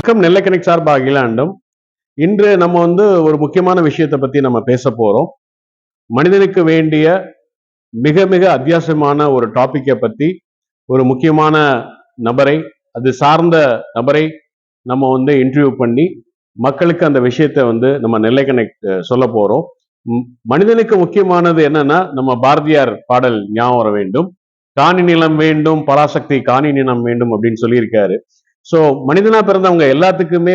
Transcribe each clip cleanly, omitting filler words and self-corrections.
வணக்கம். நெல்லை கனெக்ட் சார்பா அகிலாண்டம். இன்று நம்ம ஒரு முக்கியமான விஷயத்தை பத்தி நம்ம பேச போறோம். மனிதனுக்கு வேண்டிய மிக மிக அத்தியாவசியமான ஒரு டாபிக்கை பத்தி ஒரு முக்கியமான நபரை, அது சார்ந்த நபரை நம்ம இன்டர்வியூ பண்ணி மக்களுக்கு அந்த விஷயத்தை நம்ம நெல்லை கனெக்ட் சொல்ல போறோம். மனிதனுக்கு முக்கியமானது என்னன்னா, நம்ம பாரதியார் பாடல் ஞாபகம் வர வேண்டும். காணி நிலம் வேண்டும், பராசக்தி காணி நிலம் வேண்டும் அப்படின்னு சொல்லியிருக்காரு. ஸோ மனிதனா பிறந்தவங்க எல்லாத்துக்குமே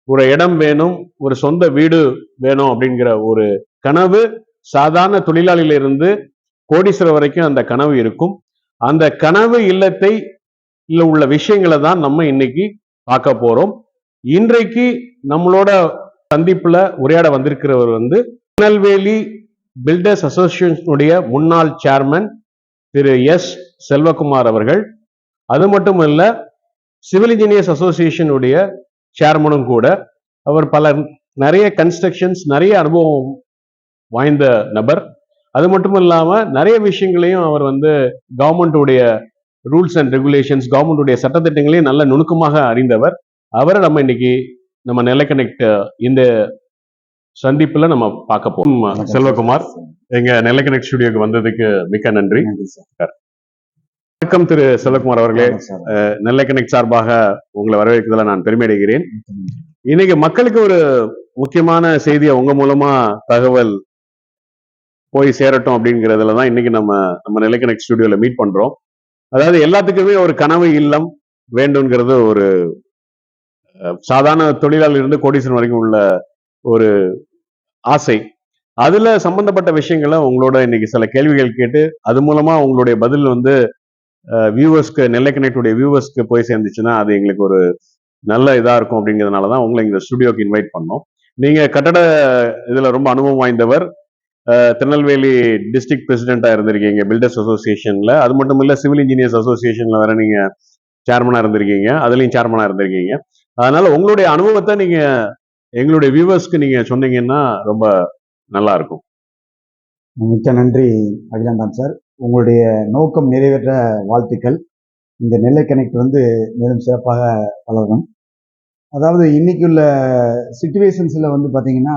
ஒரு இடம் வேணும், ஒரு சொந்த வீடு வேணும் அப்படிங்கிற ஒரு கனவு சாதாரண தொழிலாளியிலிருந்து கோடீஸ்வரர் வரைக்கும் அந்த கனவு இருக்கும். அந்த கனவு இல்லத்தை உள்ள விஷயங்களை தான் நம்ம இன்னைக்கு பார்க்க போறோம். இன்றைக்கு நம்மளோட சந்திப்புல உரையாட வந்திருக்கிறவர் திருநெல்வேலி பில்டர்ஸ் அசோசியேஷனுடைய முன்னாள் சேர்மன் திரு எஸ் செல்வகுமார் அவர்கள். அது மட்டும் இல்ல, சிவில் இன்ஜினியர்ஸ் அசோசியேஷன் உடைய சேர்மனும் கூட. அவர் நிறைய கன்ஸ்ட்ரக்ஷன்ஸ், நிறைய அனுபவம் வாய்ந்த நபர். அது மட்டும் இல்லாம நிறைய விஷயங்களையும் அவர் கவர்மெண்ட் உடைய ரூல்ஸ் அண்ட் ரெகுலேஷன்ஸ், கவர்மெண்ட் உடைய சட்டத்திட்டங்களையும் நல்ல நுணுக்கமாக அறிந்தவர். அவரை நம்ம இன்னைக்கு நம்ம நெல்லை கனெக்ட் இந்த சந்திப்புல நம்ம பார்க்க போறோம். செல்வகுமார், எங்க நெல்லை கனெக்ட் ஸ்டுடியோக்கு வந்ததுக்கு மிக்க நன்றி. வணக்கம் திரு செல்வகுமார் அவர்களே. நெல்லை கனெக்ட் சார்பாக உங்களை வரவேற்கிறதுல நான் பெருமை அடைகிறேன். இன்னைக்கு மக்களுக்கு ஒரு முக்கியமான செய்தியை உங்க மூலமா தகவல் போய் சேரட்டும் அப்படிங்கிறதுலதான் இன்னைக்கு நம்ம நெல்லை கனெக்ட் ஸ்டுடியோல மீட் பண்றோம். அதாவது எல்லாத்துக்குமே ஒரு கனவு இல்லம் வேண்டும்ங்கிறது ஒரு சாதாரண தொழிலாளர் இருந்து கோடீஸ்வரன் வரைக்கும் உள்ள ஒரு ஆசை. அதுல சம்பந்தப்பட்ட விஷயங்களை உங்களோட இன்னைக்கு சில கேள்விகள் கேட்டு அது மூலமா உங்களுடைய பதில் வியூவர்ஸ்க்கு, நெல்லை கனெக்ட் உடைய வியூவர்ஸ்க்கு போய் சேர்ந்துச்சுன்னா அது எங்களுக்கு ஒரு நல்ல இதா இருக்கும். அப்படிங்கிறதுனாலதான் உங்களை இந்த ஸ்டுடியோக்கு இன்வைட் பண்ணோம். நீங்க கட்டட இதுல ரொம்ப அனுபவம் வாய்ந்தவர். திருநெல்வேலி டிஸ்ட்ரிக்ட் பிரசிடென்டா இருந்திருக்கீங்க பில்டர்ஸ் அசோசியேஷன்ல. அது மட்டும் இல்ல, சிவில் இன்ஜினியர்ஸ் அசோசியேஷன்ல வேற நீங்க சேர்மனா இருந்திருக்கீங்க, அதுலயும் சேர்மனா இருந்திருக்கீங்க. அதனால உங்களுடைய அனுபவத்தை நீங்க எங்களுடைய வியூவர்ஸ்க்கு நீங்க சொன்னீங்கன்னா ரொம்ப நல்லா இருக்கும். மிக்க நன்றி அகிலாண்டாம் சார். உங்களுடைய நோக்கம் நிறைவேற்ற வாழ்த்துக்கள். இந்த நெல்லை கனெக்ட் மேலும் சிறப்பாக வளரும். அதாவது இன்னைக்கு உள்ள சிச்சுவேஷன்ஸ்ல பார்த்தீங்கன்னா,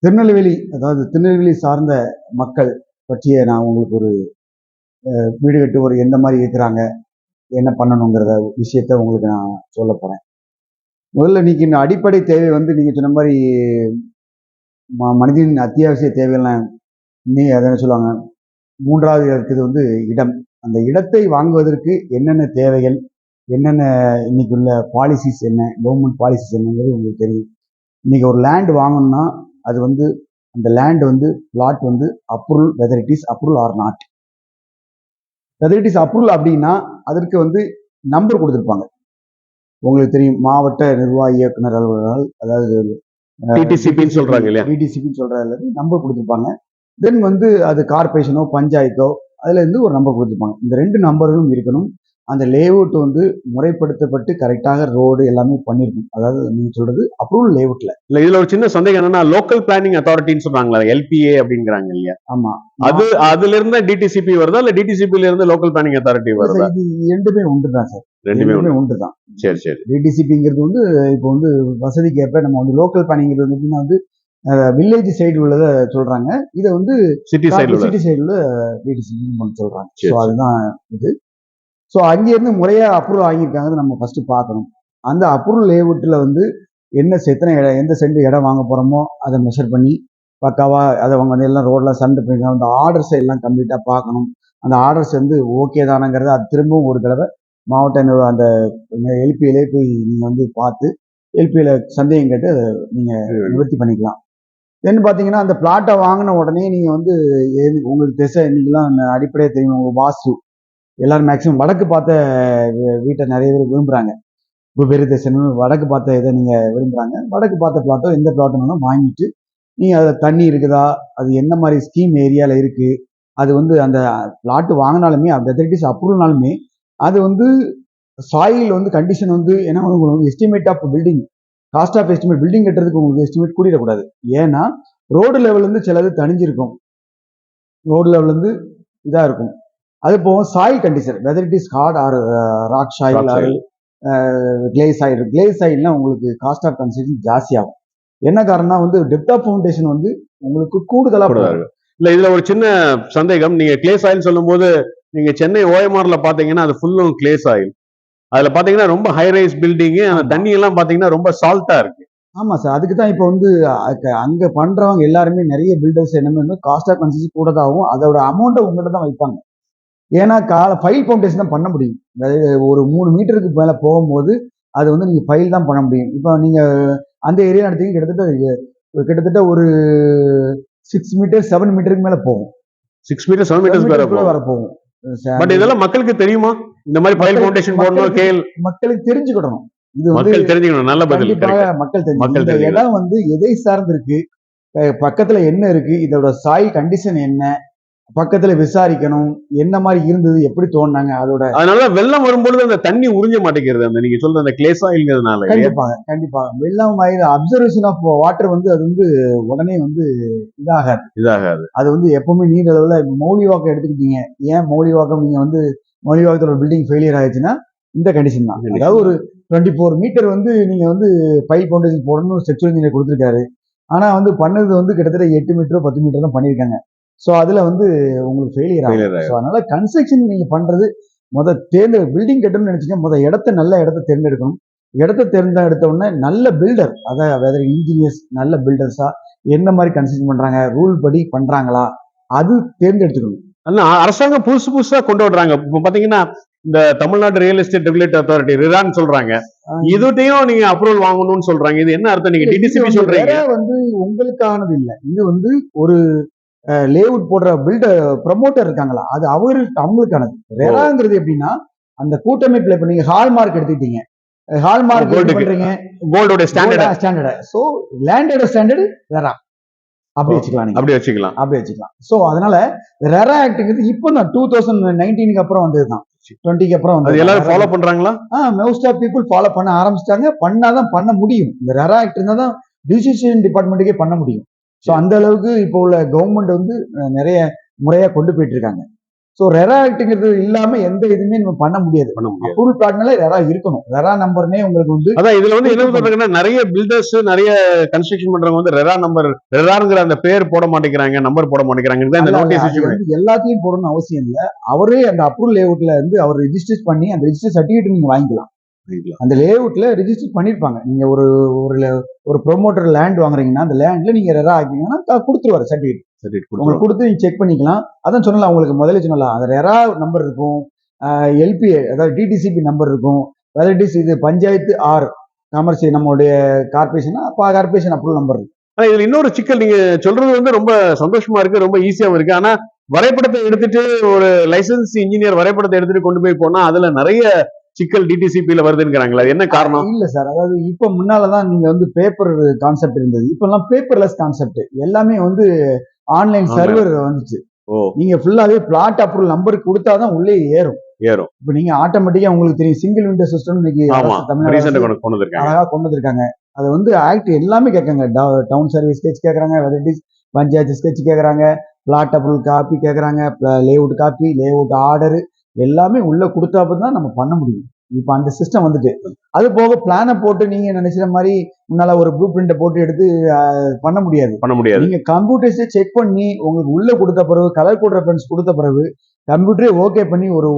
திருநெல்வேலி சார்ந்த மக்கள் பற்றிய நான் உங்களுக்கு ஒரு வீடு கட்டு ஒரு எந்த மாதிரி இருக்கிறாங்க, என்ன பண்ணணுங்கிறத விஷயத்த உங்களுக்கு நான் சொல்ல போறேன். முதல்ல இன்னைக்கு இந்த அடிப்படை தேவை நீங்க சொன்ன மாதிரி மனிதனின் அத்தியாவசிய தேவைகள்லாம் அதை சொல்லுவாங்க. மூன்றாவது இருக்குது இடம். அந்த இடத்தை வாங்குவதற்கு என்னென்ன தேவைகள், என்னென்ன இன்னைக்கு உள்ள பாலிசிஸ் என்ன, கவர்மெண்ட் பாலிசிஸ் என்னங்கிறது உங்களுக்கு தெரியும். இன்னைக்கு ஒரு லேண்ட் வாங்கணும்னா அது அந்த land plot approval, whether it is approval or not. Whether it is approval அப்படின்னா அதற்கு நம்பர் கொடுத்துருப்பாங்க. உங்களுக்கு தெரியும், மாவட்ட நிர்வாக இயக்குனர் அலுவலர்கள், அதாவது டிடிசிபின்னு சொல்றாங்க இல்லையா, டிடிசிபின்னு சொல்றாங்க, நம்பர் கொடுத்துருப்பாங்க. தென் அது கார்பரேஷனோ பஞ்சாயத்தோ அதுல இருந்து ஒரு நம்பர் கொடுத்துருப்பாங்க. இந்த ரெண்டு நம்பர்களும் இருக்கணும். அந்த லேஅவுட் முறைப்படுத்தப்பட்டு கரெக்டாக ரோடு எல்லாமே பண்ணிருக்கும். அதாவது நீங்க சொல்றது அப்ரூவல் லேஅவுட்ல இல்ல. இதுல ஒரு சின்ன சந்தேகம் என்னன்னா, லோக்கல் பிளானிங் அத்தாரிட்டின்னு சொல்றாங்களா, எல்பிஏ அப்படிங்கிறாங்க இல்லையா? ஆமா, அதுல இருந்து டிடிசிபி வருதா இல்ல டிடிசிபில இருந்து லோக்கல் பிளானிங் அத்தாரிட்டி வருதா? ரெண்டுமே ஒன்றுதான் சார், ரெண்டுமே ஒன்றுதான். சரி சரி. டிடிசிபிங்கிறது இப்போ வசதிக்கு ஏற்ப நம்ம லோக்கல் பிளானிங்கிறது எப்படின்னா வில்லேஜ் சைடு உள்ளதை சொல்றாங்க, இதை சிட்டி சைடு உள்ள டிடிசிபி சொல்றாங்க. ஸோ அதுதான் இது. ஸோ அங்கேருந்து முறையா அப்ரூவல் ஆகியிருக்காங்க நம்ம ஃபர்ஸ்ட் பார்க்கணும். அந்த அப்ரூவல் லேஅவுட்ல என்ன எத்தனை இடம், எந்த சென்ட் இடம் வாங்க போறோமோ அதை மெஷர் பண்ணி பக்காவா அதை அவங்க எல்லாம் ரோட்ல சண்டை பண்ணி அந்த ஆர்டர்ஸ் எல்லாம் கம்ப்ளீட்டா பார்க்கணும். அந்த ஆர்டர்ஸ் ஓகே தானங்கிறத அது திரும்பவும் ஒரு தடவை மாவட்ட அந்த எல்பியிலே போய் நீங்க பார்த்து எல்பியில சந்தேகம் கேட்டு நீங்க நிவர்த்தி பண்ணிக்கலாம். தென் பார்த்தீங்கன்னா, அந்த பிளாட்டை வாங்கின உடனே நீங்க உங்களுக்கு திசை இன்னைக்கெல்லாம் அடிப்படையாக தெரியும். உங்க வாஸ்து எல்லாரும் மேக்சிமம் வடக்கு பார்த்த வீட்டை நிறைய பேர் விரும்புறாங்க. இப்போ பெரிய திசைன்னு வடக்கு பார்த்த இதை நீங்க விரும்புறாங்க. வடக்கு பார்த்த பிளாட்டோ எந்த பிளாட்டோ வாங்கிட்டு நீங்க அதை தண்ணி இருக்குதா, அது என்ன மாதிரி ஸ்கீம் ஏரியால இருக்கு, அது அந்த பிளாட் வாங்கினாலுமே வெதர் அப்ரூவல்னாலுமே அது சாயில் கண்டிஷன் ஏன்னா உங்களுக்கு estimate of building, cost of estimate, building கட்டுறதுக்கு உங்களுக்கு எஸ்டிமேட் கூடிடக்கூடாது. ஏன்னா ரோடு லெவல் சிலது தணிஞ்சிருக்கும், ரோடு லெவல் இதா இருக்கும். அது போக soil condition, whether it is hard or rock soil clays ஆயில்னா உங்களுக்கு காஸ்ட் ஆஃப் கன்ஸ்ட்ரக்ஷன் ஜாஸ்தி ஆகும். என்ன காரணம்னா வந்து டெப்த் ஆஃப் ஃபவுண்டேஷன் வந்து உங்களுக்கு கூடுதலா போகும். இல்ல இதுல ஒரு சின்ன சந்தேகம், நீங்க கிளே சாயில் சொல்லும் போது நீங்க சென்னை ஓஎம்ஆர்ல பாத்தீங்கன்னா அது ஃபுல்லும் கிளே சாயில். அதுல பாத்தீங்கன்னா ரொம்ப ஹை ரைஸ் பில்டிங், அந்த தண்ணி எல்லாம் பாத்தீங்கன்னா ரொம்ப சால்ட்டா இருக்கு. ஆமா சார், அதுக்கு தான் இப்போ வந்து அங்க பண்றவங்க எல்லாருமே நிறைய பில்டர்ஸ் என்ன காஸ்ட் ஆஃப் கன்ஸ்ட்ரக்ஷன் கூட தான் ஆகும். அதோட அமௌண்ட்டை உங்கள்கிட்ட தான் வைப்பாங்க. ஏன்னா ஃபைல் ஃபவுண்டேஷன் தான் பண்ண முடியும். அதாவது ஒரு 3 மீட்டருக்கு மேல போகும்போது அது வந்து நீங்க ஃபைல் தான் பண்ண முடியும். இப்போ நீங்க அந்த ஏரியா எடுத்தீங்க கிட்டத்தட்ட ஒரு 6 மீட்டர் 7 மீட்டருக்கு மேல போகும். 6 மீட்டர் 7 மீட்டர் வர போகும். பட் இதெல்லாம் மக்களுக்கு தெரியுமா? இந்த மாதிரி ஃபைல் ஃபவுண்டேஷன் போடணும் கேள் மக்களுக்கு தெரிஞ்சுக்கிடணும். இது மக்கள் தெரிஞ்சுக்கணும். நல்ல பதில். மக்கள் தெரிஞ்சுக்கணும். இந்த இடம் வந்து எதை சார்ந்து இருக்கு, பக்கத்துல என்ன இருக்கு, இதோட சாயில் கண்டிஷன் என்ன, பக்கத்துல விசாரிக்கணும். என்ன மாதிரி இருந்தது, எப்படி தோணுனாங்க, அதனால வெள்ளம் வரும்பொழுது அந்த தண்ணி உறிஞ்ச மாட்டேங்கிறது. அந்த நீங்க சொல்ற அந்த கிளே சாயில்ங்கிறதுனால. கண்டிப்பா வெள்ளம் அப்சர்வேஷன் ஆஃப் வாட்டர் வந்து அது வந்து உடனே வந்து இதாகாது. அது வந்து எப்பவுமே நீர் அளவுல மௌலிவாக்கம் எடுத்துக்கிட்டீங்க. ஏன் மௌலிவாக்கம் நீங்க வந்து மௌலிவாக்கத்தோட பில்டிங் ஃபெயிலியர் ஆயிடுச்சுன்னா இந்த கண்டிஷன் தான். அதாவது ஒரு 24 மீட்டர் வந்து நீங்க வந்து ஃபைல் ஃபவுண்டேஷன் போடணும்னு ஸ்ட்ரக்சர் இன்ஜினியர் கொடுத்துருக்காரு. ஆனா வந்து பண்ணது வந்து கிட்டத்தட்ட 8 மீட்டரோ 10 மீட்டர் தான் பண்ணியிருக்காங்க. ஸோ அதுல வந்து உங்களுக்கு ஃபெயிலியர் ஆகும். ஸோ அதனால கன்ஸ்ட்ரக்ஷன் நீங்க பண்றது பில்டிங் கட்டணும்னு நினைச்சீங்க, நல்ல இடத்த தேர்ந்தெடுக்கணும். இடத்த தேர்ந்தெடுத்த உடனே நல்ல பில்டர், அதாவது இன்ஜினியர்ஸ் நல்ல பில்டர்ஸா என்ன மாதிரி கன்ஸ்ட்ரக்ஷன் பண்றாங்க, ரூல் படி பண்றாங்களா, அது தேர்ந்தெடுத்துக்கணும். அரசாங்கம் புதுசா கொண்டு வர்றாங்க. இப்போ பாத்தீங்கன்னா இந்த Tamil Nadu real estate regulatory authority ரிரான்னு சொல்றாங்க. இதுட்டையும் நீங்க அப்ரூவல் வாங்கணும்னு சொல்றாங்க. இது என்ன அர்த்தம்? நீங்க டிடிசிபி சொல்றீங்க. வந்து உங்களுக்கானது இல்ல, இது வந்து ஒரு லேஅவுட் போடுற ப்ரமோட்டர் இருக்காங்களா, அது அவங்களுக்கானது. ரெராங்கிறது எப்படின்னா அந்த கூட்டமைப்புல இப்ப நீங்க ஹால்மார்க் எடுத்துக்கிட்டீங்க, ஹால்மார்க் பண்றீங்க, கோல்டோட ஸ்டாண்டர்ட். சோ லேண்டோட ஸ்டாண்டர்ட் ரெரா அப்படி வச்சுக்கலாம். சோ அதனால ரெரா ஆக்ட்ங்கிறது இப்போ தான் 2019 அப்புறம் வந்ததுதான். 20 அப்புறம் வந்து எல்லாரும் ஃபாலோ பண்றாங்களா? மோஸ்ட் ஆஃப் பீப்புள் ஃபாலோ பண்ண ஆரம்பிச்சிட்டாங்க. பண்ணாதான் பண்ண முடியும். இந்த ரெரா ஆக்ட் இருந்தா தான் டிசிஷன் டிபார்ட்மெண்ட்டுக்கே பண்ண முடியும். ஸோ அந்த அளவுக்கு இப்போ உள்ள கவர்மெண்ட் வந்து நிறைய முறையா கொண்டு போயிட்டு இருக்காங்க. ஸோ ரெரா ஆக்ட்ங்கிறது இல்லாம எந்த இதுவுமே நம்ம பண்ண முடியாது. அப்ரூவல் பிளாட்னால ரெரா இருக்கணும். ரெரா நம்பர்னே உங்களுக்கு வந்து அதான் இதுல வந்து என்ன சொல்றாங்கன்னா, நிறைய பில்டர்ஸ் நிறைய கன்ஸ்ட்ரக்ஷன் பண்றவங்க வந்து ரெராங்கிற அந்த பேர் போட மாட்டேங்கிறாங்க, நம்பர் போட மாட்டேங்கிறாங்க. இந்த நோட்டீஸ் எல்லாத்தையும் போடணும்னு அவசியம் இல்லை. அவரே அந்த அப்ரூவல் லேஅவுட்ல வந்து அவர் ரெஜிஸ்டர் பண்ணி அந்த ரெஜிஸ்டர் சர்டிஃபிகேட் நீங்க வாங்கிக்கலாம். அந்த லேஅவுட்ல ரெஜிஸ்டர் பண்ணிருப்பாங்க. நீங்க ஒரு ப்ரொமோட்டர் லேண்ட் வாங்குறீங்கன்னா அந்த லேண்ட்ல நீங்க ரெரா ஆக்கிங்கன்னா கொடுத்துருவாரு சர்டிஃபிகேட். உங்களுக்கு கொடுத்து நீங்க செக் பண்ணிக்கலாம். அதான் சொன்னலாம், உங்களுக்கு முதல்ல சொன்னலாம், அந்த ரெரா நம்பர் இருக்கும், எல்பி அதாவது டிடிசிபி நம்பர் இருக்கும், வெரைட்டிஸ் இது பஞ்சாயத்து ஆர் காமர்ஸ் நம்மளுடைய கார்பரேஷன் அப்ரூவல் நம்பர் இருக்கு. ஆனா இதுல இன்னொரு சிக்கல், நீங்க சொல்றது வந்து ரொம்ப சந்தோஷமா இருக்கு, ரொம்ப ஈஸியாவும் இருக்கு. ஆனா வரைபடத்தை எடுத்துட்டு ஒரு லைசன்ஸ் இன்ஜினியர் வரைபடத்தை எடுத்துட்டு கொண்டு போய் போனா அதுல நிறைய சிக்கல் டிடிசிபில வருதுங்கிறாங்களா? என்ன காரணம்? இல்ல சார், அதாவது இப்ப முன்னாலதான் நீங்க வந்து பேப்பர் கான்செப்ட் இருந்தது. இப்ப எல்லாம் பேப்பர்லெஸ் கான்செப்ட், எல்லாமே வந்து ஆன்லைன் சர்வர் வந்துச்சு. நீங்க ஃபுல்லாவே பிளாட் அப்ரூவல் நம்பர் கொடுத்தாதான் உள்ளே ஏறும். இப்ப நீங்க ஆட்டோமேட்டிக்கா உங்களுக்கு தெரியும் சிங்கிள் விண்டோ சிஸ்டம் இன்னைக்கு தமிழ்நாடு கொண்டு வந்திருக்காங்க. அதை வந்து ஆக்ட் எல்லாமே கேட்காங்க. டவுன் சர்வீஸ் ஸ்கெட்ச் கேட்கறாங்க, வெரைட்டிஸ் பஞ்சாயத்து ஸ்கெட்ச் கேட்கறாங்க, பிளாட் அப்ரூவல் காப்பி கேட்கறாங்க, லேஅவுட் காப்பி, லேஅவுட் ஆர்டர் எல்லாமே உள்ள கொடுத்தாப்பதான் நம்ம பண்ண முடியும். இப்ப அந்த சிஸ்டம் வந்துட்டு, அது போக பிளானை போட்டு நீங்க நினைக்கிற மாதிரி முன்னால ஒரு ப்ளூ பிரிண்ட்டை போட்டு எடுத்து பண்ண முடியாது. நீங்க கம்ப்யூட்டர்ஸை செக் பண்ணி உங்களுக்கு உள்ள கொடுத்த பிறகு கலர் கோட் ரெஃபரன்ஸ் கொடுத்த பிறகு கம்ப்யூட்டரே ஓகே பண்ணி ஒரு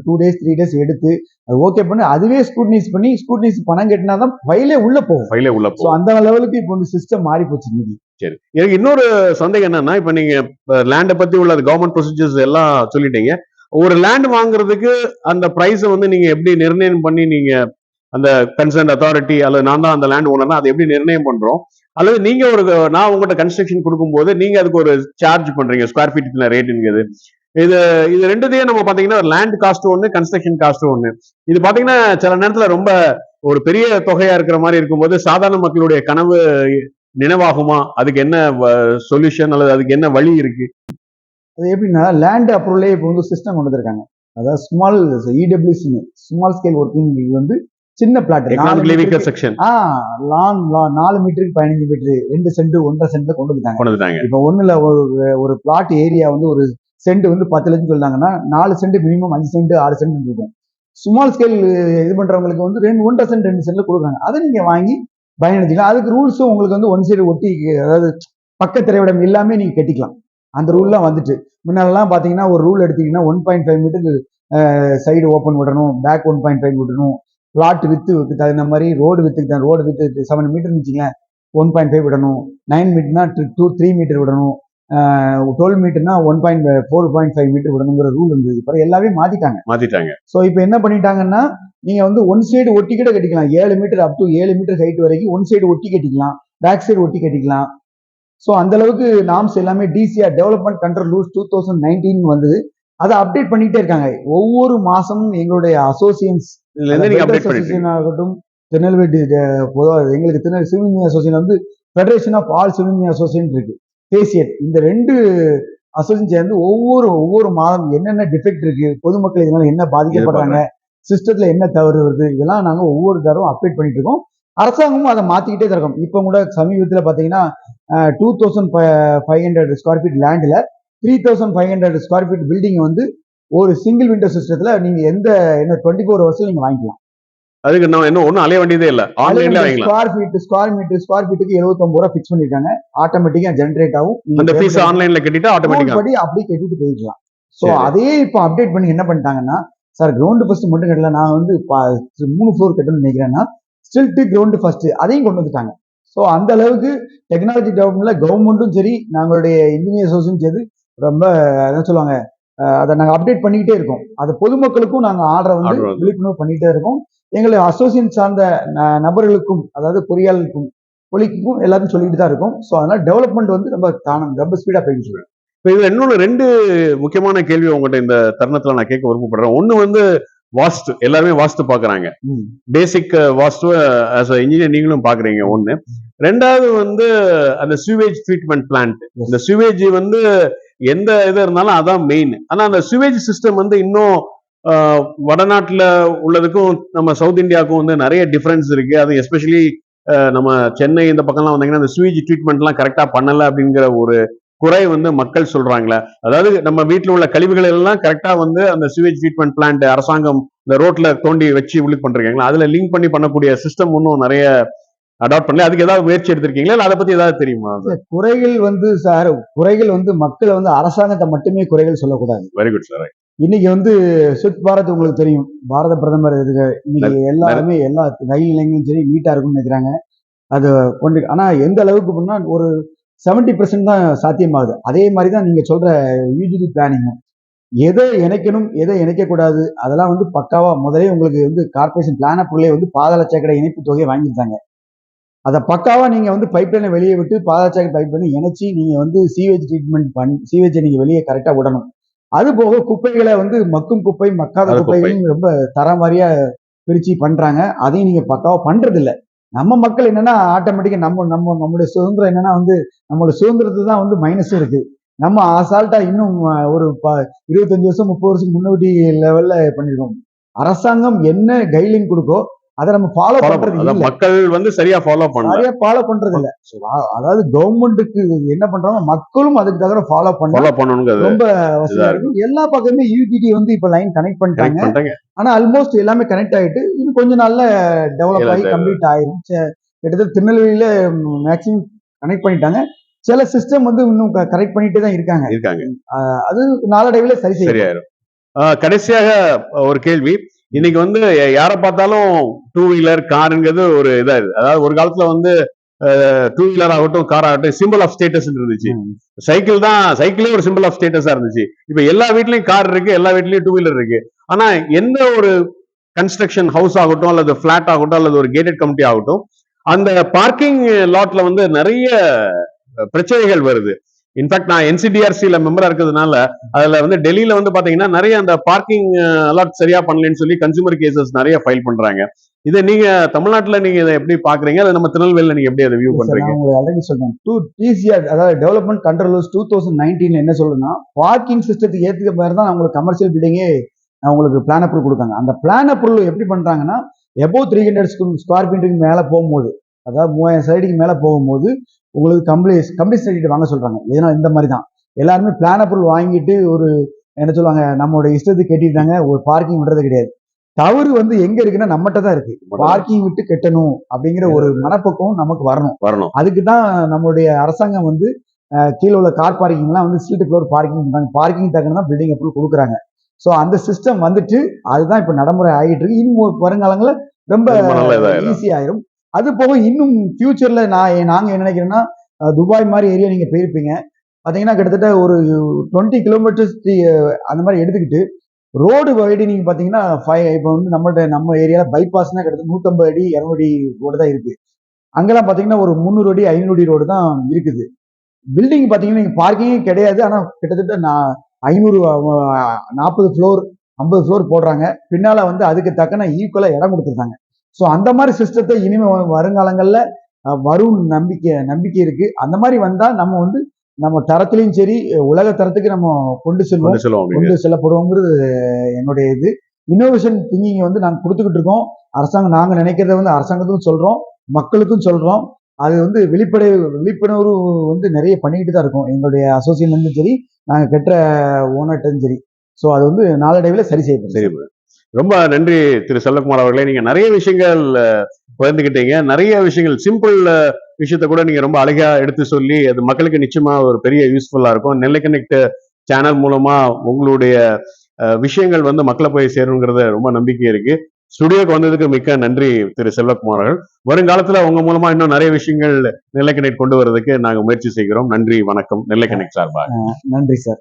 2 days 3 days எடுத்து அது ஓகே பண்ணி அதுவே ஸ்கூட்னிஸ் பணம் கட்டினாதான் ஃபைலே உள்ள போகும். அந்த லெவலுக்கு இப்போ வந்து சிஸ்டம் மாறி போச்சு இன்னைக்கு. சரி, எனக்கு இன்னொரு சந்தேகம் என்னன்னா, இப்ப நீங்க லேண்டை பத்தி உள்ள கவர்மெண்ட் ப்ரொசீஜர்ஸ் எல்லாம் சொல்லிட்டீங்க. ஒரு லேண்ட் வாங்குறதுக்கு அந்த பிரைஸை வந்து நீங்க எப்படி நிர்ணயம் பண்ணி, நீங்க அந்த கன்சர்ன் அத்தாரிட்டி அல்லது நான் தான் அந்த லேண்ட் ஓனர்னா அதை எப்படி நிர்ணயம் பண்றோம்? அல்லது நீங்க நான் உங்கள்கிட்ட கன்ஸ்ட்ரக்ஷன் கொடுக்கும்போது நீங்க அதுக்கு ஒரு சார்ஜ் பண்றீங்க, ஸ்கொயர் ஃபீட் ரேட்டுங்கிறது. இது ரெண்டுத்தையும் நம்ம பாத்தீங்கன்னா லேண்ட் காஸ்ட் ஒண்ணு, கன்ஸ்ட்ரக்ஷன் காஸ்ட் ஒண்ணு. இது பாத்தீங்கன்னா சில நேரத்துல ரொம்ப ஒரு பெரிய தொகையா இருக்கிற மாதிரி இருக்கும்போது சாதாரண மக்களுடைய கனவு நினைவாகுமா? அதுக்கு என்ன சொல்யூஷன் அல்லது அதுக்கு என்ன வழி இருக்கு? அது எப்படின்னா லேண்ட் அப்ரூவலே இப்போ வந்து சிஸ்டம் கொண்டு வந்திருக்காங்க. அதாவது small EWC small scale working வந்து சின்ன பிளாட் 4 மீட்டருக்கு 15 மீட்டர் 2 சென்ட் 1.5 சென்ட்ல கொண்டு வந்துட்டாங்க. இப்ப ஒண்ணுல ஒரு பிளாட் ஏரியா வந்து ஒரு சென்ட் வந்து 10 லட்சம் சொல்றாங்கன்னா 4 சென்ட் மினிமம் 5 சென்ட் 6 சென்ட் இருக்கும். ஸ்மால் ஸ்கேல் இது பண்றவங்களுக்கு வந்து 1 சென்ட் 2 சென்ட்ல கொடுக்குறாங்க. அதை நீங்க வாங்கி பயனடைச்சிக்கலாம். அதுக்கு ரூல்ஸும் உங்களுக்கு வந்து ஒன் சைடு ஒட்டி, அதாவது பக்க திரையிடம் எல்லாமே நீங்க கட்டிக்கலாம். அந்த ரூல்லாம் வந்துட்டு முன்னாலெல்லாம் பாத்தீங்கன்னா ஒரு ரூல் எடுத்தீங்கன்னா 1.5 மீட்டர் சைடு ஓப்பன் விடணும், பேக் 1.5 விடணும், பிளாட் வித்து தகுந்த மாதிரி ரோடு வித்து 7 மீட்டர் வச்சுங்களேன் 1.5 விடணும், 9 மீட்டர்னா 3 மீட்டர் விடணும், 12 மீட்டர்னா 4.5 மீட்டர் விடணுங்கிற ரூல் இருந்தது. இப்போ எல்லாமே மாத்திட்டாங்க. ஸோ இப்போ என்ன பண்ணிட்டாங்கன்னா நீங்க வந்து ஒன் சைடு ஒட்டி கூட கட்டிக்கலாம். 7 metre up to 7 metre height வரைக்கும் ஒன் சைடு ஒட்டி கட்டிக்கலாம், பேக் சைடு ஒட்டி கட்டிக்கலாம். ஸோ அந்த அளவுக்கு நாம்ஸ் எல்லாமே டிசிஆர் டெவலப்மெண்ட் கண்ட்ரோல் ரூல்ஸ் 2019 வந்து அதை அப்டேட் பண்ணிட்டே இருக்காங்க. ஒவ்வொரு மாசமும் எங்களுடைய அசோசியன்ஸ் ஆகட்டும், திருநெல்வேலி எங்களுக்கு சிவில் இன்ஜினியர் அசோசியேஷன் வந்து federation of all civil engineer association இருக்கு, பேசியட். இந்த 2 அசோசியேஷன் சேர்ந்து ஒவ்வொரு மாதம் என்னென்ன டிஃபெக்ட் இருக்கு, பொதுமக்கள் இதனால என்ன பாதிக்கப்படுறாங்க, சிஸ்டத்துல என்ன தவறு வருது, இதெல்லாம் நாங்க ஒவ்வொரு தடவை அப்டேட் பண்ணிட்டு இருக்கோம். அரசாங்கமும் அதை மாத்திக்கிட்டே தான் இருக்கும். இப்போ கூட சமீபத்தில் பாத்தீங்கன்னா 2500 ஸ்கொயர் ஃபீட் லேண்ட்ல 3500 ஸ்கொயர் ஃபீட் பில்டிங் வந்து ஒரு சிங்கிள் விண்டோ சிஸ்டத்துல நீங்க என்ன 24 ஹவர்ஸ் நீங்க வாங்கிக்கலாம். அதுக்கு நான் என்ன ஒன்றும் அலைய வேண்டியதே இல்லை, ஆன்லைன்ல வாங்கிக்கலாம். ஸ்கொயர் ஃபீட்டுக்கு 79 ரூபா ஃபிக்ஸ் பண்ணிருக்காங்க. ஆட்டோமேட்டிக்கா ஜெனரேட் ஆகும். அந்த ஃபீஸ் ஆன்லைன்ல கட்டிட்டு ஆட்டோமேட்டிக்கா அப்படியே கட்டிட்டு போயிடலாம். ஸோ அதே இப்போ அப்டேட் பண்ணி என்ன பண்ணிட்டாங்கன்னா, சார் கிரவுண்ட் ஃபர்ஸ்ட் மட்டும் கட்டல, நான் வந்து 3 ஃப்ளோர் கட்டணும்னு நினைக்கிறேன்னா ஸ்டில் டு கிரவுண்ட் ஃபர்ஸ்ட் அதையும் கொண்டு வந்துட்டாங்க. ஸோ அந்த அளவுக்கு டெக்னாலஜி டெவலப்மெண்ட்ல கவர்மெண்ட்டும் சரி, நாங்களுடைய இன்ஜினியர் அசோசியேஷன் சரி ரொம்ப என்ன சொல்லுவாங்க, அதை நாங்கள் அப்டேட் பண்ணிக்கிட்டே இருக்கோம். அது பொதுமக்களுக்கும் நாங்கள் ஆர்டரை வந்து விழிப்புணர்வு பண்ணிக்கிட்டே இருக்கோம். எங்களை அசோசியேஷன் சார்ந்த நபர்களுக்கும், அதாவது பொறியாளருக்கும் பொலிக்கும் எல்லாத்தையும் சொல்லிட்டு தான் இருக்கும். ஸோ அதனால டெவலப்மெண்ட் வந்து ரொம்ப ஸ்பீடா போயிட்டு இருக்கு. இப்போ இதுல இன்னொன்று 2 முக்கியமான கேள்வி உங்கள்கிட்ட இந்த தருணத்துல நான் கேட்க விருப்பப்படுறேன். ஒண்ணு வந்து வாஸ்து, எல்லாருமே வாஸ்து பாக்குறாங்க, பேசிக் வாஸ்து ஆஸ் இன்ஜினியர் நீங்களும் பாக்குறீங்க ஒண்ணு. 2வது வந்து அந்த சிவேஜ் ட்ரீட்மெண்ட் பிளான்ட். இந்த சிவேஜ் வந்து எந்த இது இருந்தாலும் அதான் மெயின். ஆனா அந்த சிவேஜ் சிஸ்டம் வந்து இன்னும் வடநாட்டுல உள்ளதுக்கும் நம்ம சவுத் இந்தியாவுக்கும் வந்து நிறைய டிஃபரன்ஸ் இருக்கு. அது எஸ்பெஷலி நம்ம சென்னை இந்த பக்கம்லாம் வந்தீங்கன்னா அந்த சிவேஜ் ட்ரீட்மெண்ட்லாம் கரெக்டா பண்ணல அப்படிங்கிற ஒரு குறை வந்து மக்கள் சொல்றாங்களே. அதாவது நம்ம வீட்டில் உள்ள கழிவுகள் எல்லாம் கரெக்டா வந்து அந்த சிவேஜ் ட்ரீட்மெண்ட் பிளான்ட் அரசாங்கம் இந்த ரோட்ல தோண்டி வச்சு உள்ளுக்கு பண்றீங்களா, அதுல லிங்க் பண்ணக்கூடிய சிஸ்டம் இன்னும் நிறைய அடாப்ட் பண்ணல. அதுக்கு ஏதாவது முயற்சி எடுத்திருக்கீங்களா, இல்லை அதை பத்தி ஏதாவது தெரியுமா? குறைகள் வந்து சார், குறைகள் வந்து மக்களை வந்து அரசாங்கத்தை மட்டுமே குறைகள் சொல்லக்கூடாது. Very good sir. இன்னைக்கு வந்து சுத் பாரத் உங்களுக்கு தெரியும், பாரத பிரதமர் இன்னைக்கு எல்லாருமே எல்லா ரயில் நிலையங்களும் சரி நீட்டா இருக்கும்னு நினைக்கிறாங்க. அது கொண்டு ஆனா எந்த அளவுக்கு பண்ணா ஒரு 70% தான் சாத்தியமாகுது. அதே மாதிரிதான் நீங்க சொல்ற யூஜிடி பிளானிங்கும், எதை இணைக்கணும் எதை இணைக்கக்கூடாது அதெல்லாம் வந்து பக்காவா முதலே உங்களுக்கு வந்து கார்பரேஷன் பிளான் அப்ரூவலே வந்து பாதாள சாக்கடை இணைப்பு தொகையை வாங்கியிருந்தாங்க. அதை பக்காவா நீங்க வந்து பைப்லைனை வெளியே விட்டு பாதாள சாக்கடை பைப்லைனை இணைச்சி நீங்க வந்து சீவேஜ் ட்ரீட்மெண்ட் பண்ணி சீவேஜை நீங்க வெளியே கரெக்டா விடணும். அது போக குப்பைகளை வந்து மக்கும் குப்பை மக்காத குப்பைகளையும் ரொம்ப தரம் வாரியா பிரிச்சு பண்றாங்க. அதையும் நீங்க பக்காவா பண்றது இல்லை. நம்ம மக்கள் என்னன்னா ஆட்டோமேட்டிக்கா நம்மளுடைய சுதந்திரம் என்னன்னா வந்து நம்மளோட சுதந்திரத்துக்கு தான் வந்து மைனஸும் இருக்கு. நம்ம அசால்ட்டா இன்னும் ஒரு 25 வருஷம் 30 வருஷம் முன்னாடி லெவல்ல பண்ணிருக்கோம். அரசாங்கம் என்ன கைட்லைன் கொடுக்கோ அதை நம்ம ஃபாலோ பண்றது இல்ல. மக்கள் வந்து சரியா ஃபாலோ பண்றது இல்ல. அதாவது கவர்மெண்ட்டுக்கு என்ன பண்றாங்க, மக்களும் அதுக்கு தவிர ஃபாலோ பண்ணணும். ரொம்ப வசதியா இருக்கும். எல்லா பக்கமே யூடிடி வந்து இப்ப லைன் கனெக்ட் பண்ணிட்டாங்க. ஆனா ஆல்மோஸ்ட் எல்லாமே கனெக்ட் ஆயிட்டு இன்னும் கொஞ்ச நாள்ல டெவலப் ஆகி கம்ப்ளீட் ஆயிரும். கிட்டத்தட்ட திருநெல்வேலியில மேக்சிமம் கனெக்ட் பண்ணிட்டாங்க. சில சிஸ்டம் வந்து இன்னும் கரெக்ட் பண்ணிட்டே தான் இருக்காங்க. அது நாளடைவில் சரியாயிரும். கடைசியாக ஒரு கேள்வி. இன்னைக்கு வந்து யாரை பார்த்தாலும் 2 வீலர் காருங்கிறது ஒரு இதா இருக்கு. அதாவது ஒரு காலத்துல வந்து 2 வீலர் ஆகட்டும் கார் ஆகட்டும் சிம்பிள் ஆஃப் ஸ்டேட்டஸ் இருந்துச்சு. சைக்கிளே ஒரு சிம்பிள் ஆஃப் ஸ்டேட்டஸா இருந்துச்சு. இப்ப எல்லா வீட்லயும் கார் இருக்கு, எல்லா வீட்லயும் 2 வீலர் இருக்கு. ஆனா எந்த ஒரு கன்ஸ்ட்ரக்ஷன் ஹவுஸ் ஆகட்டும் அல்லது பிளாட் ஆகட்டும் அல்லது ஒரு கேட்டட் கமிட்டி ஆகட்டும், அந்த பார்க்கிங் லாட்ல வந்து நிறைய பிரச்சனைகள் வருது. இன்ஃபேக்ட் நான் என்சிடிஆர்சில மெம்பரா இருக்கிறதுனால அதுல வந்து டெல்லியில வந்து பாத்தீங்கன்னா நிறைய அந்த பார்க்கிங் அலாட் சரியா பண்ணலன்னு சொல்லி கன்சூமர் கேசஸ் நிறைய ஃபைல் பண்றாங்க. இதை நீங்க தமிழ்நாட்டுல நீங்க இதை எப்படி பாக்குறீங்க, அதை நம்ம திருநெல்வேலியில நீங்க எப்படி அதை வியூ பண்றீங்க? ஆல்ரெடி சொல்றேன், டிசிஆர் அதாவது டெவலப்மெண்ட் கண்ட்ரோல் ரூல்ஸ் 2019 என்ன சொல்லுன்னா, பார்க்கிங் சிஸ்டத்துக்கு ஏத்துக்க மாதிரி தான் உங்களுக்கு கமர்ஷியல் பில்டிங்கே உங்களுக்கு பிளான் அப்ரூவல் கொடுக்காங்க. அந்த பிளான் அப்ரூவல் எப்படி பண்றாங்கன்னா, எபோவ் 300 ஸ்கொயர் ஃபீட்டுக்கு மேல போகும்போது, அதாவது 3000 சைடுக்கு மேல போகும்போது உங்களுக்கு கம்ப்ளீட் சர்டிஃபிகேட் வாங்க சொல்றாங்க. ஏன்னா இந்த மாதிரி தான் எல்லாருமே பிளான் அப்ரூவல் வாங்கிட்டு ஒரு என்ன சொல்லுவாங்க, நம்மளோட இஷ்டத்துக்கு கட்டிட்டாங்க, ஒரு பார்க்கிங் விடுறது கிடையாது. தவறு வந்து எங்க இருக்குன்னா நம்மகிட்ட தான் இருக்கு. பார்க்கிங் விட்டு கட்டணும் அப்படிங்கிற ஒரு மனப்பக்குவம் நமக்கு வரணும். அதுக்கு தான் நம்மளுடைய அரசாங்கம் வந்து கீழே உள்ள கார் பார்க்கிங்லாம் வந்து சீட்டு ஃப்ளோர் பார்க்கிங் பண்றாங்க. பார்க்கிங் தக்கன தான் பில்டிங் அப்ரூவல் கொடுக்குறாங்க. ஸோ அந்த சிஸ்டம் வந்துட்டு அதுதான் இப்போ நடைமுறை ஆகிட்டு இருக்கு. இன்னும் வருங்காலங்களில் ரொம்ப ஈஸி ஆயிரும். அது போக இன்னும் ஃபியூச்சர்ல நாங்க என்ன நினைக்கிறோம்னா, துபாய் மாதிரி ஏரியா நீங்க போயிருப்பீங்க. பாத்தீங்கன்னா கிட்டத்தட்ட ஒரு 20 கிலோமீட்டர்ஸ் அந்த மாதிரி எடுத்துக்கிட்டு ரோடு வைடனிங் பாத்தீங்கன்னா இப்போ வந்து நம்ம ஏரியால பைபாஸ்னா கிட்டத்தட்ட 150 அடி 200 அடி ரோடு தான் இருக்கு. அங்கெல்லாம் பாத்தீங்கன்னா ஒரு 300 அடி 500 அடி ரோடு தான் இருக்குது. பில்டிங் பாத்தீங்கன்னா நீங்க பார்க்கிங்கே கிடையாது. ஆனா கிட்டத்தட்ட 40 ஃப்ளோர் 50 ஃப்ளோர் போடுறாங்க. பின்னால வந்து அதுக்கு தக்கன ஈக்குவலா இடம் கொடுத்துருக்காங்க. ஸோ அந்த மாதிரி சிஸ்டத்தை இனிமே வருங்காலங்கள்ல வரும் நம்பிக்கை இருக்கு. அந்த மாதிரி வந்தா நம்ம வந்து நம்ம தரத்திலையும் சரி உலக தரத்துக்கு நம்ம கொண்டு செல்லப்படுவோங்கிறது என்னுடைய இது. இன்னோவேஷன் திங்கிங் வந்து நாங்க கொடுத்துக்கிட்டு இருக்கோம். அரசாங்கம் நாங்க நினைக்கிறத வந்து அரசாங்கத்துக்கும் சொல்றோம், மக்களுக்கும் சொல்றோம். அது வந்து விழிப்புணர்வு வந்து நிறைய பண்ணிக்கிட்டு தான் இருக்கோம். எங்களுடைய அசோசியேஷன்லேருந்து சரி, நாங்க கட்டுற ஓனர்ட்டும் சரி. ஸோ அது வந்து நாளடைவில் சரி செய்யப்படும். ரொம்ப நன்றி திரு செல்வகுமார் அவர்களே. நீங்க நிறைய விஷயங்கள் பகிர்ந்துக்கிட்டீங்க. நிறைய விஷயங்கள் சிம்பிள் விஷயத்த கூட நீங்க ரொம்ப அழகா எடுத்து சொல்லி அது மக்களுக்கு நிச்சயமா ஒரு பெரிய யூஸ்ஃபுல்லா இருக்கும். நெல்லை கனெக்ட் சேனல் மூலமா உங்களுடைய விஷயங்கள் வந்து மக்களை போய் சேருங்கிறது ரொம்ப நம்பிக்கை இருக்கு. ஸ்டுடியோக்கு வந்ததுக்கு மிக்க நன்றி திரு செல்வகுமார் அவர்கள். வருங்காலத்துல உங்க மூலமா இன்னும் நிறைய விஷயங்கள் நெல்லை கனெக்ட் கொண்டு வர்றதுக்கு நாங்க முயற்சி செய்கிறோம். நன்றி, வணக்கம். நெல்லை கனெக்ட் சார்பாக நன்றி சார்.